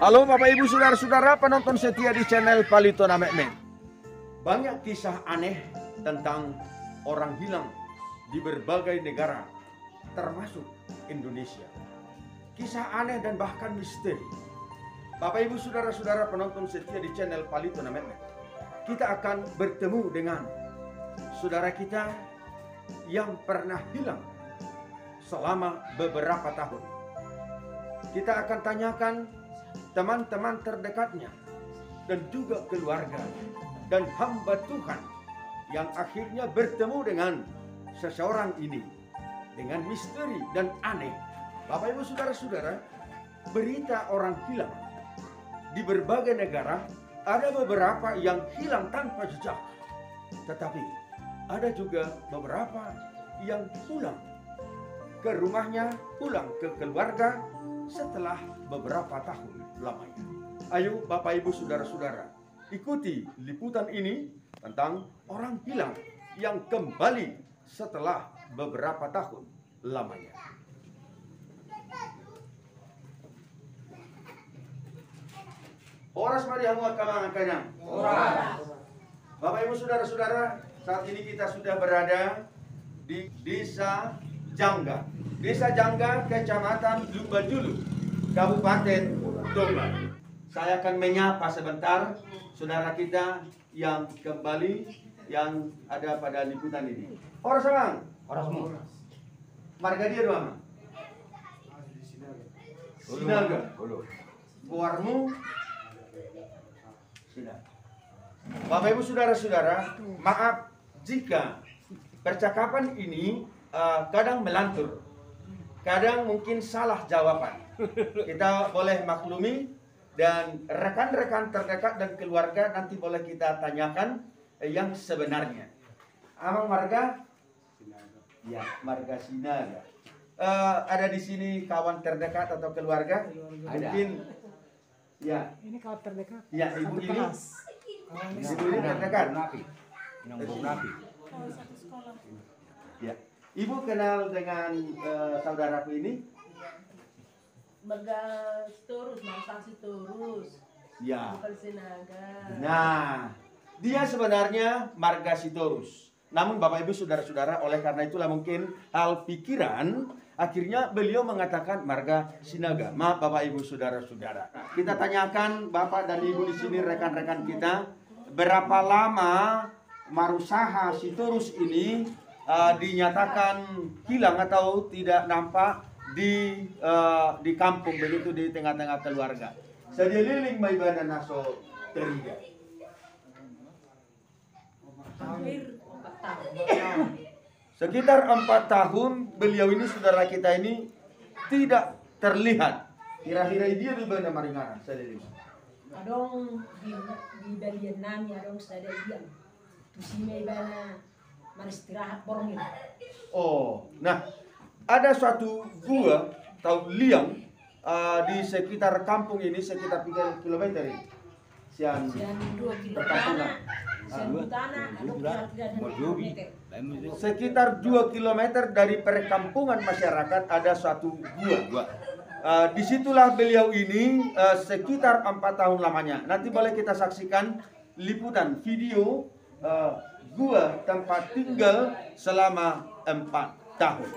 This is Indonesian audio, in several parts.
Halo Bapak Ibu Saudara-saudara penonton setia di channel Palitona Mekmen. Banyak kisah aneh tentang orang hilang di berbagai negara, termasuk Indonesia. Kisah aneh dan bahkan misteri. Bapak Ibu Saudara-saudara penonton setia di channel Palitona Mekmen, kita akan bertemu dengan saudara kita yang pernah hilang selama beberapa tahun. Kita akan tanyakan teman-teman terdekatnya dan juga keluarga dan hamba Tuhan yang akhirnya bertemu dengan seseorang ini dengan misteri dan aneh. Bapak Ibu Saudara-saudara, berita orang hilang di berbagai negara, ada beberapa yang hilang tanpa jejak, tetapi ada juga beberapa yang pulang ke rumahnya, pulang ke keluarga setelah beberapa tahun lamanya. Ayo Bapak Ibu Saudara-saudara, ikuti liputan ini tentang orang hilang yang kembali setelah beberapa tahun lamanya. Horas mari hanguat kamang kanyang. Bapak Ibu Saudara-saudara, saat ini kita sudah berada di Desa Jangga. Desa Jangga, Kecamatan Lumbadulu, Kabupaten Toba. Saya akan menyapa sebentar saudara kita yang kembali yang ada pada liputan ini. Horas mang. Horasmu. Marga dia doang. Sinaga. Buarmu. Sinaga. Bapak Ibu Saudara-saudara, maaf jika percakapan ini kadang melantur. Kadang mungkin salah jawaban. Kita boleh maklumi dan rekan-rekan terdekat dan keluarga nanti boleh kita tanyakan yang sebenarnya. Amang marga? Ya, marga Sinaga. Ada di sini kawan terdekat atau keluarga? Ada. Mungkin ya. Ini kawan terdekat. Ya, ibu ini. Ibu ini terdekat. Satu sekolah. Ya. Ibu kenal dengan saudaraku ini? Bagas Torus, Mangsasi Torus. Ya. Bukan Sinaga. Nah, dia sebenarnya marga Sitorus. Namun Bapak Ibu Saudara-saudara, oleh karena itulah mungkin hal pikiran, akhirnya beliau mengatakan marga Sinaga. Maaf Bapak Ibu Saudara-saudara. Kita tanyakan Bapak dan Ibu di sini, rekan-rekan kita, berapa lama Marusaha Sitorus ini dinyatakan hilang atau tidak nampak di kampung begitu, di tengah-tengah keluarga. Sadeliling may bana naso teriga. Hampir 4 tahun. Sekitar 4 tahun beliau ini, saudara kita ini tidak terlihat. Kira-kira dia di mana maringara sadeliling. Adong di bagian nami adong sada diam. Tusi may bana maristirahat borongin. Oh, nah ada suatu gua atau liang di sekitar kampung ini, sekitar 3 km ini. Sian 2 kilo perkampungan. tanah, Sekitar 2 km dari perkampungan masyarakat ada suatu gua. Disitulah beliau ini sekitar 4 tahun lamanya. Nanti boleh kita saksikan liputan video gua tempat tinggal selama 4 tahun.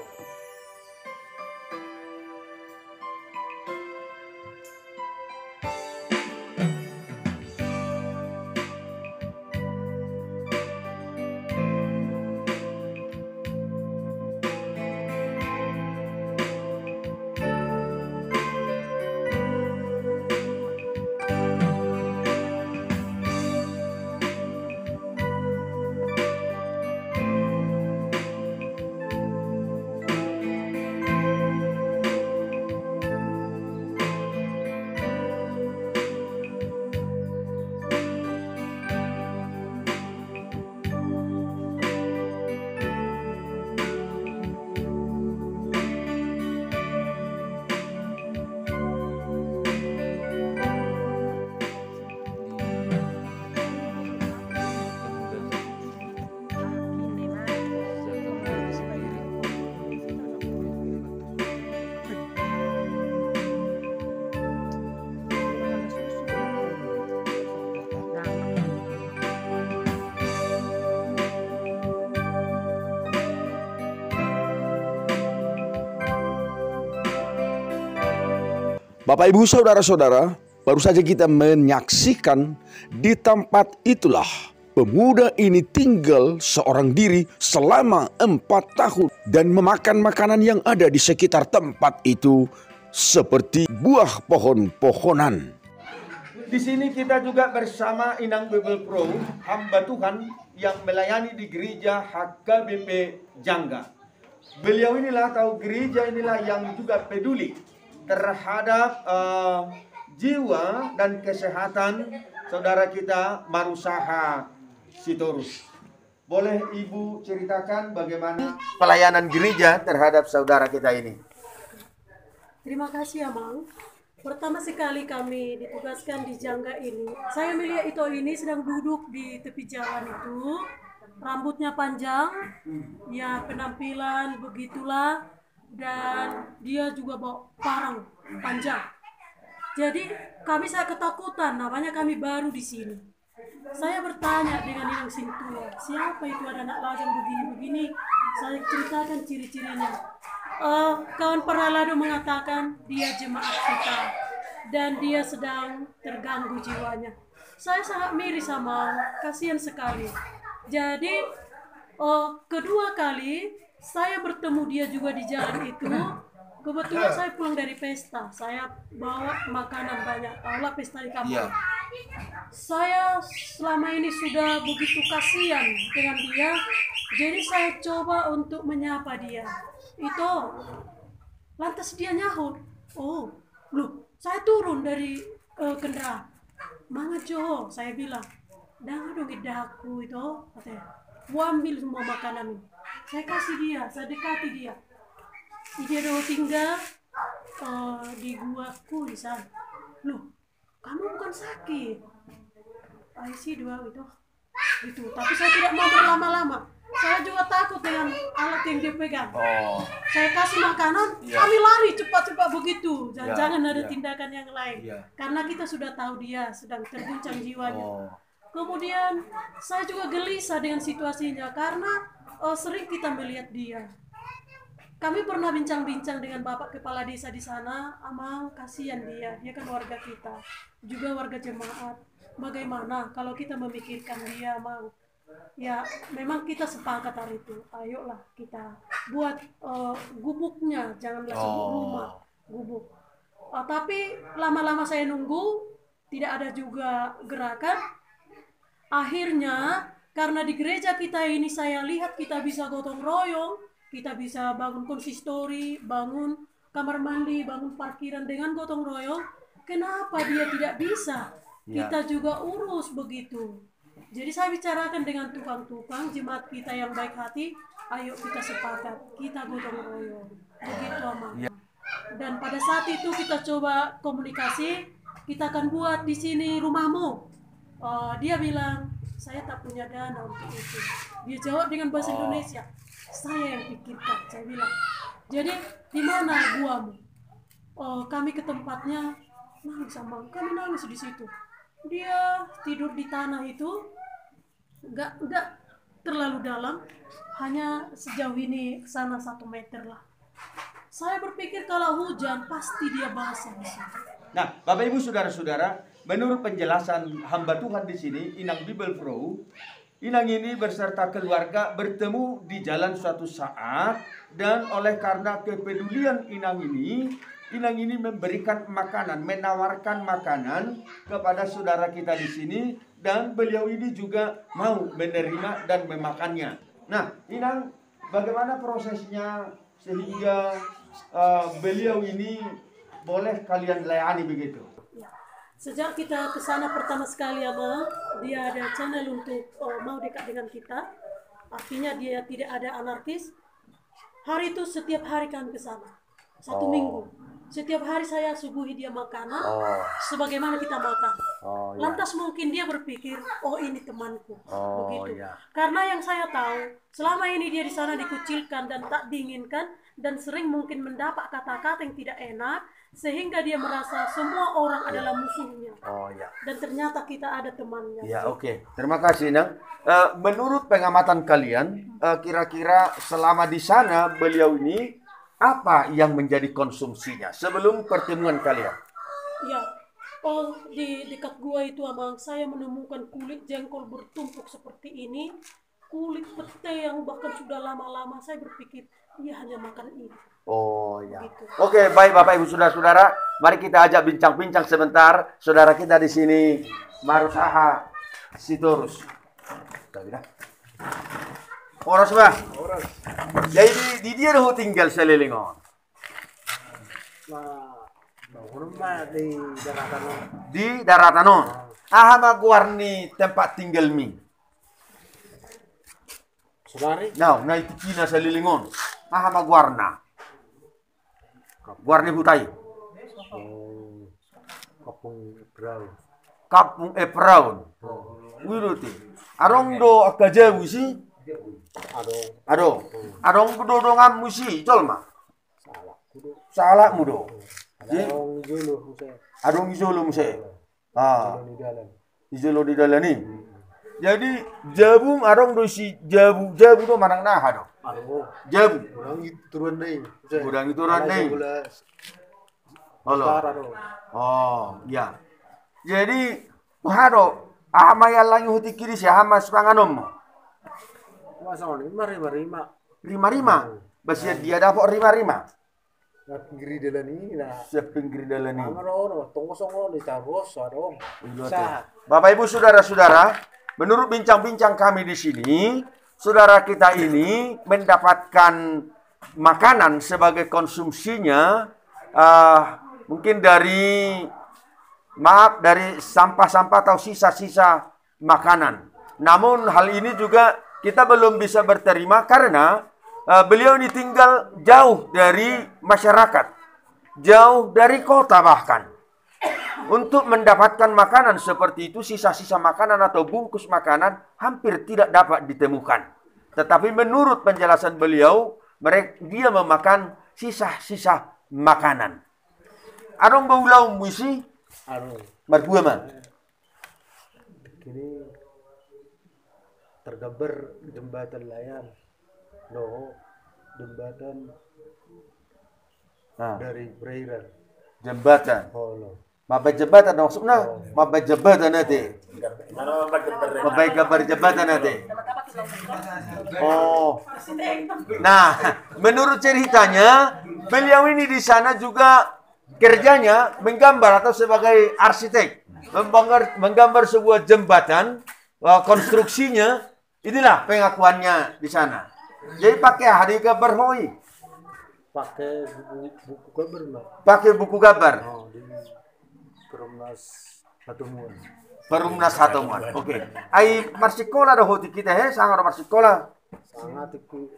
Bapak Ibu Saudara-saudara, baru saja kita menyaksikan di tempat itulah pemuda ini tinggal seorang diri selama 4 tahun dan memakan makanan yang ada di sekitar tempat itu seperti buah pohon-pohonan. Di sini kita juga bersama Inang Bible Pro, hamba Tuhan yang melayani di gereja HKBP Jangga. Beliau inilah atau gereja inilah yang juga peduli terhadap jiwa dan kesehatan saudara kita Marusaha Sitorus. Boleh Ibu ceritakan bagaimana pelayanan gereja terhadap saudara kita ini? Terima kasih ya, Mang. Pertama sekali kami ditugaskan di Jangga ini. Saya melihat Ito ini sedang duduk di tepi jalan itu. Rambutnya panjang, ya penampilan begitulah. Dan dia juga bawa parang panjang. Jadi saya ketakutan, namanya kami baru di sini. Saya bertanya dengan Inang Sintua, siapa itu ada anak lajang begini-begini? Saya ceritakan ciri-cirinya. Kawan Peralado mengatakan dia jemaat kita dan dia sedang terganggu jiwanya. Saya sangat miris sama, kasihan sekali. Jadi kedua kali saya bertemu dia juga di jalan itu. Kebetulan saya pulang dari pesta, saya bawa makanan banyak. Tahulah pesta di kampung. Saya selama ini sudah begitu kasihan dengan dia, jadi saya coba untuk menyapa dia. Itu, lantas dia nyahut. Oh, loh, saya turun dari kendaraan. Manga Jo, saya bilang, dah dong idaku itu, katanya. Ambil semua makanan. Saya kasih dia, saya dekati dia. Dia udah tinggal di guaku di sana. Loh, kamu bukan sakit? IC 2 itu. Gitu. Tapi saya tidak mau berlama-lama. Saya juga takut dengan alat yang dia pegang. Saya kasih makanan, kami lari cepat-cepat begitu. Jangan ada tindakan yang lain. Karena kita sudah tahu dia sedang terguncang jiwanya. Kemudian saya juga gelisah dengan situasinya karena sering kita melihat dia. Kami pernah bincang-bincang dengan Bapak Kepala Desa di sana, Amang, kasihan dia kan warga kita, juga warga jemaat. Bagaimana kalau kita memikirkan dia, Amang? Ya, memang kita sepakat hari itu. Ayolah kita buat gubuknya, janganlah sebut rumah, gubuk. Tapi lama-lama saya nunggu, tidak ada juga gerakan. Akhirnya, karena di gereja kita ini saya lihat kita bisa gotong royong, kita bisa bangun konsistori, bangun kamar mandi, bangun parkiran dengan gotong royong. Kenapa dia tidak bisa? Kita juga urus begitu. Jadi saya bicarakan dengan tukang-tukang jemaat kita yang baik hati, ayo kita sepakat, kita gotong royong. Begitu Amang. Dan pada saat itu kita coba komunikasi, kita akan buat di sini rumahmu. Dia bilang, saya tak punya dana untuk itu. Dia jawab dengan bahasa Indonesia, saya yang pikirkan. Saya bilang, jadi di mana guamu? Kami ke tempatnya, nangis Amang, kami nangis di situ. Dia tidur di tanah itu, enggak terlalu dalam, hanya sejauh ini sana 1 meter lah. Saya berpikir kalau hujan pasti dia basah di situ. Nah, Bapak Ibu Saudara-saudara, menurut penjelasan hamba Tuhan di sini, Inang Bible Pro, Inang ini beserta keluarga bertemu di jalan suatu saat, dan oleh karena kepedulian Inang ini memberikan makanan, menawarkan makanan kepada saudara kita di sini, dan beliau ini juga mau menerima dan memakannya. Nah, Inang, bagaimana prosesnya sehingga beliau ini boleh kalian layani begitu? Sejak kita ke sana pertama sekali Abang, dia ada channel untuk mau dekat dengan kita. Artinya dia tidak ada anarkis. Hari itu setiap hari kami ke sana. 1 minggu. Setiap hari saya suguhi dia makanan sebagaimana kita makan. Lantas mungkin dia berpikir, oh ini temanku. Begitu. Karena yang saya tahu, selama ini dia di sana dikucilkan dan tak diinginkan, dan sering mungkin mendapat kata-kata yang tidak enak, sehingga dia merasa semua orang adalah musuhnya. Dan ternyata kita ada temannya. Terima kasih, Nang. Menurut pengamatan kalian, kira-kira selama di sana beliau ini apa yang menjadi konsumsinya sebelum pertemuan kalian? Ya, oh di dekat gua itu Amang, saya menemukan kulit jengkol bertumpuk seperti ini, kulit pete yang bahkan sudah lama-lama. Saya berpikir dia hanya makan ini. Oh ya. Gitu. Oke, baik Bapak Ibu Saudara-saudara, mari kita ajak bincang-bincang sebentar saudara kita di sini Marusaha Sitorus. Oras ba? Oras. Jadi di dia dah tinggal selilingon. Rumah di daratan. Di daratanon. Aha magwarni tempat tinggal mi. Saudari. Now, na itu kina selilingon. Aha magwarna. Warni Butai. Kapung Brown. Kampung Epraun. Wiruti. Arong do akaja musi. Ado. Arong do ngam musi. Colma. Salah. Kudu. Salah mudo. Adong julu Huse. Arong izolo musi. Ah, Di dalam. izolo di dalani. Jadi jabung arong do si jabu do manang nah do. Ado. Jabu. Orang itu turun deh. Urang itu turun deui. Halo. Oh, ya. Jadi haro ama yalang huti kiri si hama sepanganom. Masa ini rima. Rima. Basia dia dapat rima. Nah, pinggir dalam ini nah. Sepinggir dalan ini. Amaro, tunggu songo di tarus adong. Sah. Bapak Ibu saudara-saudara, menurut bincang-bincang kami di sini, saudara kita ini mendapatkan makanan sebagai konsumsinya mungkin dari sampah-sampah atau sisa-sisa makanan. Namun hal ini juga kita belum bisa berterima karena beliau ini tinggal jauh dari masyarakat, jauh dari kota bahkan. Untuk mendapatkan makanan seperti itu, sisa-sisa makanan atau bungkus makanan hampir tidak dapat ditemukan. Tetapi menurut penjelasan beliau, dia memakan sisa-sisa makanan. Arong baulau muisi, Ado. berdua man. Kini tergambar jembatan layar. No, jembatan dari perairan. Jembatan. Oh no. Mabay jembatan maksudnya, mabay jembatan nanti. Mabay gambar jembatan nanti. Oh. Nah, menurut ceritanya, beliau ini di sana juga kerjanya menggambar atau sebagai arsitek, menggambar sebuah jembatan, konstruksinya. Inilah pengakuannya di sana. Jadi pakai hari gambar hoi. Pakai buku gambar Mbak. Pakai buku gambar. Oh, di Perumnas Hatumun. Perumnas Hatumun. Oke. Ai marsikola dah hoti kita sangat marsikola. Sangat iku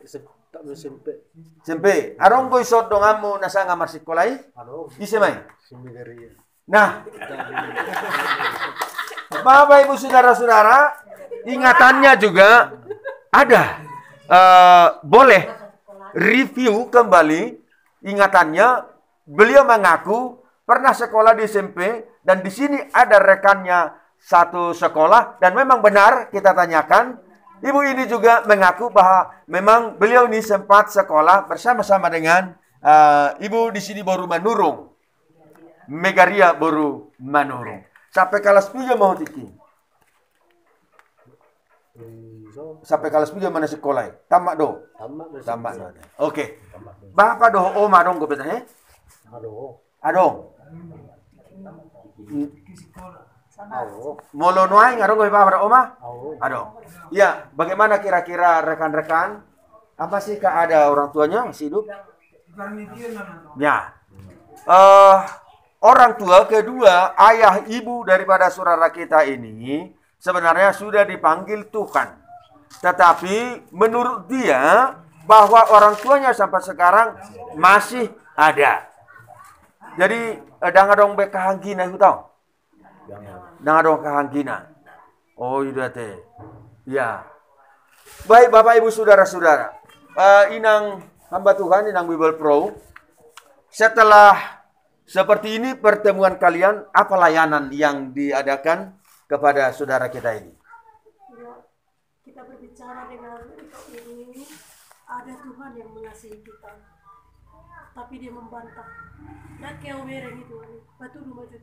tak SMP. Sempe. Arong boy sot dong amu nasanga marsikolai. Halo. Ise mai. Simigaria. Nah. Bapak Ibu saudara-saudara, ingatannya juga ada. Boleh review kembali ingatannya. Beliau mengaku pernah sekolah di SMP dan di sini ada rekannya satu sekolah dan memang benar kita tanyakan. Ibu ini juga mengaku bahwa memang beliau ini sempat sekolah bersama-sama dengan ibu di sini baru manurung. Megaria baru manurung. Sampai kelas 3 mau tiki. Sampai kelas 3 mana sekolah? Tamat do. Tamat do. Oke. Bapak do oma dong ko beta Halo. Adong. Halo. Molo nuai ngarong ko bapak oma? Halo. Adong. Ya, bagaimana kira-kira rekan-rekan? Apa sih kak ada orang tuanya masih hidup? Ya. Orang tua kedua, ayah ibu daripada saudara kita ini sebenarnya sudah dipanggil Tuhan. Tetapi menurut dia bahwa orang tuanya sampai sekarang masih ada. Jadi dangadong bekahanggina itu tahu? Dangadong kahanggina. Oh iya teh. Ya. Baik Bapak Ibu saudara-saudara. Inang hamba Tuhan, Inang Bible Pro. Setelah seperti ini pertemuan kalian, apa layanan yang diadakan kepada saudara kita ini? Ya, kita berbicara dengan ini, ada Tuhan yang mengasihi kita. tapi dia membantah. Dan kau bereng itu, batu rumah itu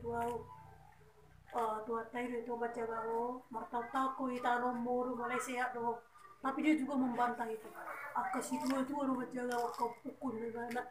tua tayo itu baca gawo, martau ko itano moro Malaysia do. Tapi dia juga membantah itu. Aku situ itu orang baca gawo kau pukul negara.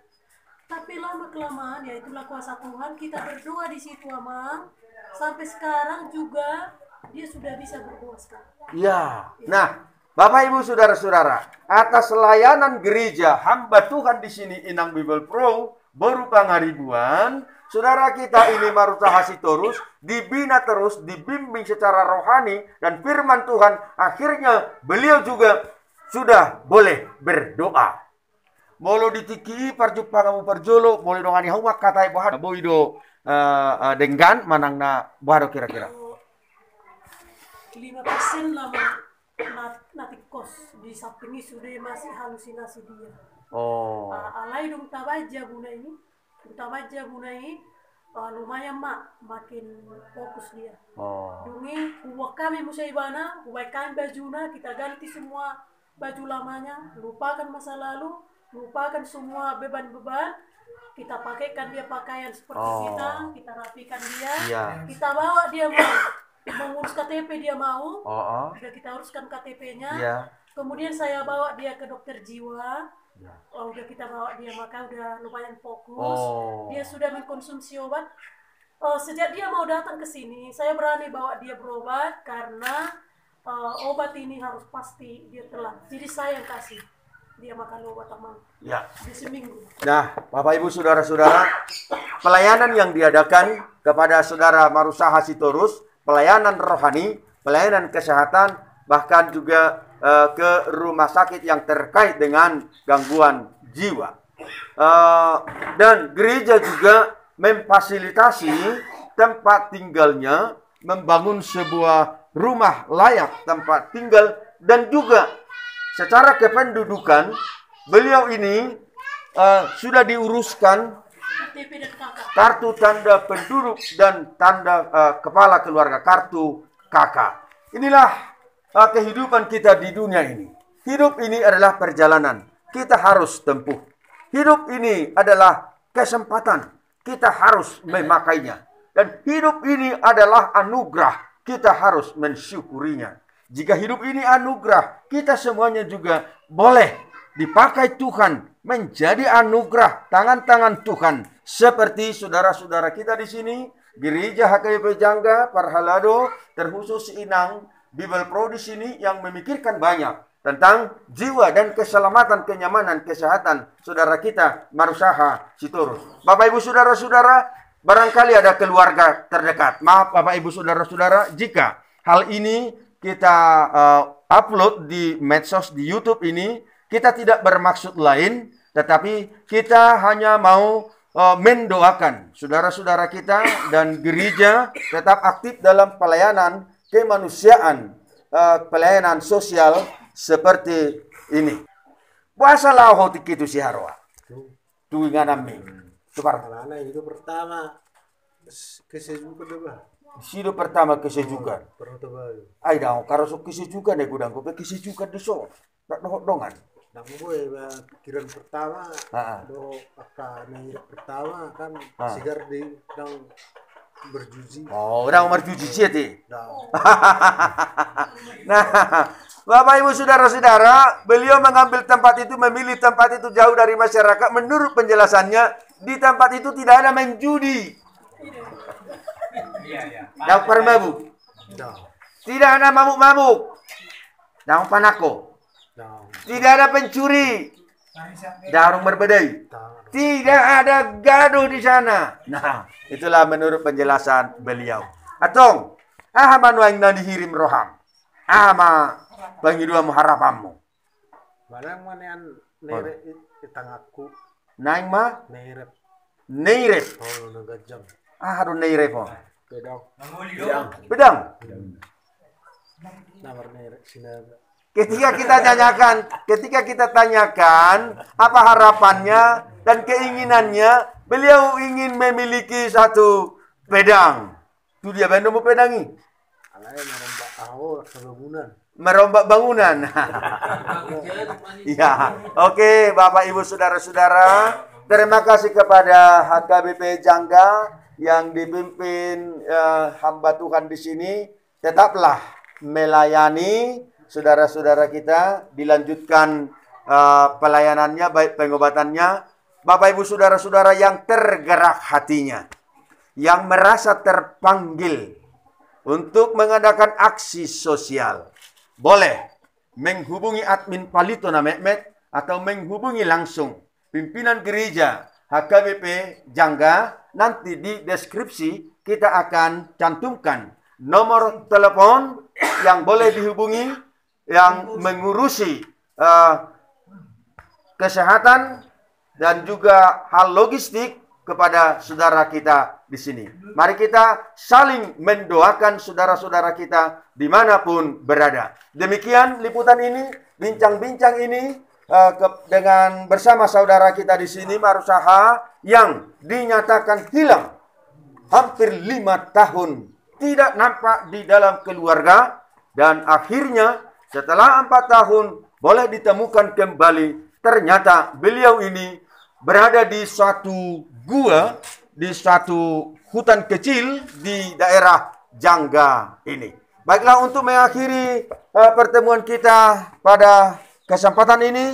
Tapi lama kelamaan ya itulah kuasa Tuhan, kita berdoa di situ Amang. Sampai sekarang juga dia sudah bisa berdoa sekarang. Ya. Nah, Bapak Ibu saudara-saudara, atas layanan gereja hamba Tuhan di sini Inang Bible Pro berupa ngaribuan, saudara kita ini Maruta Hasitorus dibina terus, dibimbing secara rohani dan firman Tuhan, akhirnya beliau juga sudah boleh berdoa. Molo ditiki parjupa kamu perjolo, boleh dongani haumak katai bahar boido denggan manang na bahar kira-kira. 5% lama nanti kos di samping ini sudah masih halusinasi dia. Oh. Alai dong tabaja buna ini lumayan makin fokus dia. Oh. Dungi buat kami musaibana, buat kami bajuna kita ganti semua baju lamanya, lupakan masa lalu, lupakan semua beban-beban, kita pakaikan dia pakaian seperti kita rapikan dia, kita bawa dia mengurus KTP dia mau, sudah kita uruskan KTP-nya, kemudian saya bawa dia ke dokter jiwa, udah kita bawa dia maka udah lumayan fokus, dia sudah mengkonsumsi obat. Sejak dia mau datang ke sini, saya berani bawa dia berobat karena obat ini harus pasti dia telan. Jadi saya yang kasih dia makan obat Amang. Ya. Di seminggu. Nah, Bapak Ibu saudara-saudara, pelayanan yang diadakan kepada saudara Marusa Hasitorus, pelayanan rohani, pelayanan kesehatan, bahkan juga ke rumah sakit yang terkait dengan gangguan jiwa. Dan gereja juga memfasilitasi tempat tinggalnya, membangun sebuah rumah layak tempat tinggal, dan juga secara kependudukan beliau ini sudah diuruskan kartu tanda penduduk dan tanda kepala keluarga, kartu KK. Inilah kehidupan kita di dunia ini. Hidup ini adalah perjalanan, kita harus tempuh. Hidup ini adalah kesempatan, kita harus memakainya. Dan hidup ini adalah anugerah, kita harus mensyukurinya. Jika hidup ini anugerah, kita semuanya juga boleh dipakai Tuhan menjadi anugerah tangan-tangan Tuhan. Seperti saudara-saudara kita di sini, Gereja HKBP Jangga, Parhalado, terkhusus Inang Bible Pro di sini yang memikirkan banyak tentang jiwa dan keselamatan, kenyamanan, kesehatan saudara kita Marusa Hasitorus. Bapak Ibu saudara-saudara, barangkali ada keluarga terdekat. Maaf Bapak Ibu saudara-saudara, jika hal ini kita upload di medsos, di YouTube ini, kita tidak bermaksud lain, tetapi kita hanya mau mendoakan saudara-saudara kita dan gereja tetap aktif dalam pelayanan kemanusiaan, pelayanan sosial seperti ini. Puasa lau tikitu si harwa. Tu nganami. Tukar. Anak itu pertama kesejukan deh. Sido pertama kesejukan. Perlu tahu. Ai dah, kalau sok kesejukan deh gudang kopi kesejukan di so. Tak dohot dongan. Nak gue pikiran pertama, do akan pertama kan sigar di dang berjuji. Oh, orang berjuji sih. Nah, Bapak Ibu saudara-saudara, beliau mengambil tempat itu, memilih tempat itu jauh dari masyarakat. Menurut penjelasannya, di tempat itu tidak ada main judi. Daun permabuk. Tidak ada mabuk-mabuk. Daun panako. Tidak ada pencuri. Darung berbedai. Tidak ada gaduh di sana. Nah, itulah menurut penjelasan beliau. Atong, ahama nuang na dihirim roham. Ahama pangidua harapanmu. Barang mana yang nere itangakku. Naing ma? Nere. Neirep. Oh, nagajang. Aduh neirep. Pedang. Pedang. Namar nere sinar. Ketika kita tanyakan apa harapannya dan keinginannya, beliau ingin memiliki satu pedang. Itu dia benda mau pedangi. Alai merombak ahor bangunan. Merombak bangunan. Ya, oke, Bapak Ibu saudara-saudara, Terima kasih kepada HKBP Jangga yang dipimpin hamba Tuhan di sini. Tetaplah melayani saudara-saudara kita, dilanjutkan pelayanannya, baik pengobatannya. Bapak Ibu saudara-saudara yang tergerak hatinya, yang merasa terpanggil untuk mengadakan aksi sosial, boleh menghubungi admin Palitona Mehmet atau menghubungi langsung pimpinan gereja HKBP Jangga. Nanti di deskripsi kita akan cantumkan nomor telepon yang boleh dihubungi, yang mengurusi kesehatan dan juga hal logistik kepada saudara kita di sini. Mari kita saling mendoakan saudara-saudara kita dimanapun berada. Demikian liputan ini, bincang-bincang ini dengan bersama saudara kita di sini, Marusaha, yang dinyatakan hilang hampir 5 tahun, tidak nampak di dalam keluarga, dan akhirnya setelah 4 tahun boleh ditemukan kembali. Ternyata beliau ini berada di suatu gua, di suatu hutan kecil di daerah Jangga ini. Baiklah, untuk mengakhiri pertemuan kita pada kesempatan ini,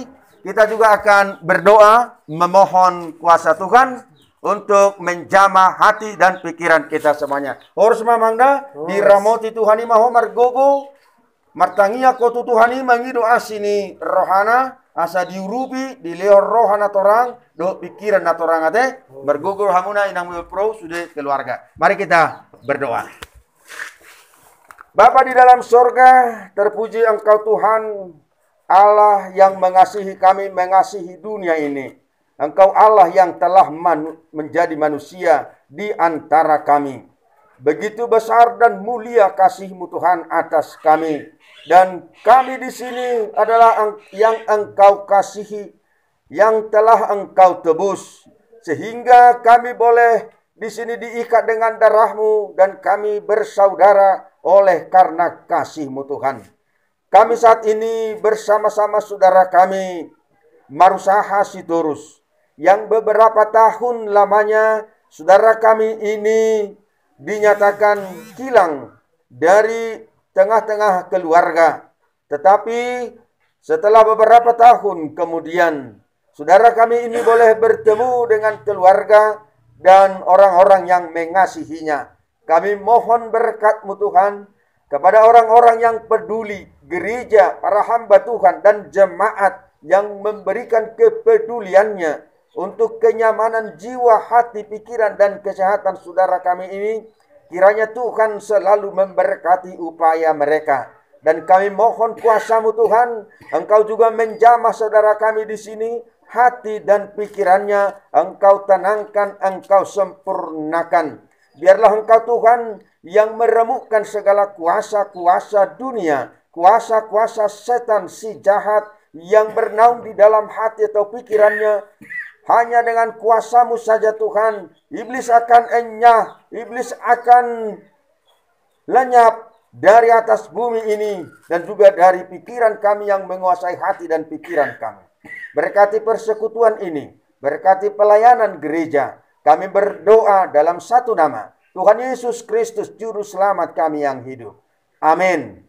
kita juga akan berdoa memohon kuasa Tuhan untuk menjamah hati dan pikiran kita semuanya. Horus mamangda diramoti Tuhani maho margogo martangia kotu Tuhani mangido asini rohana asa diurupi di leor rohana torang do pikiran na torang ate bergugur hamuna inang pro sudah keluarga. Mari kita berdoa. Bapa di dalam sorga, terpuji Engkau Tuhan Allah yang mengasihi kami, mengasihi dunia ini. Engkau Allah yang telah menjadi manusia di antara kami. Begitu besar dan mulia kasih-Mu Tuhan atas kami. Dan kami di sini adalah yang Engkau kasihi, yang telah Engkau tebus. Sehingga kami boleh di sini diikat dengan darah-Mu dan kami bersaudara oleh karena kasih-Mu Tuhan. Kami saat ini bersama-sama saudara kami, Marusaha Sitorus, yang beberapa tahun lamanya saudara kami ini dinyatakan hilang dari tengah-tengah keluarga. Tetapi setelah beberapa tahun kemudian, saudara kami ini boleh bertemu dengan keluarga dan orang-orang yang mengasihinya. Kami mohon berkat-Mu Tuhan kepada orang-orang yang peduli, gereja, para hamba Tuhan, dan jemaat yang memberikan kepeduliannya untuk kenyamanan jiwa, hati, pikiran, dan kesehatan saudara kami ini. Kiranya Tuhan selalu memberkati upaya mereka. Dan kami mohon kuasa-Mu Tuhan, Engkau juga menjamah saudara kami di sini, hati dan pikirannya Engkau tenangkan, Engkau sempurnakan. Biarlah Engkau Tuhan yang meremukkan segala kuasa-kuasa dunia, kuasa-kuasa setan si jahat yang bernaung di dalam hati atau pikirannya. Hanya dengan kuasa-Mu saja Tuhan, iblis akan enyah, iblis akan lenyap dari atas bumi ini dan juga dari pikiran kami yang menguasai hati dan pikiran kami. Berkati persekutuan ini, berkati pelayanan gereja. Kami berdoa dalam satu nama, Tuhan Yesus Kristus Juru Selamat kami yang hidup. Amin.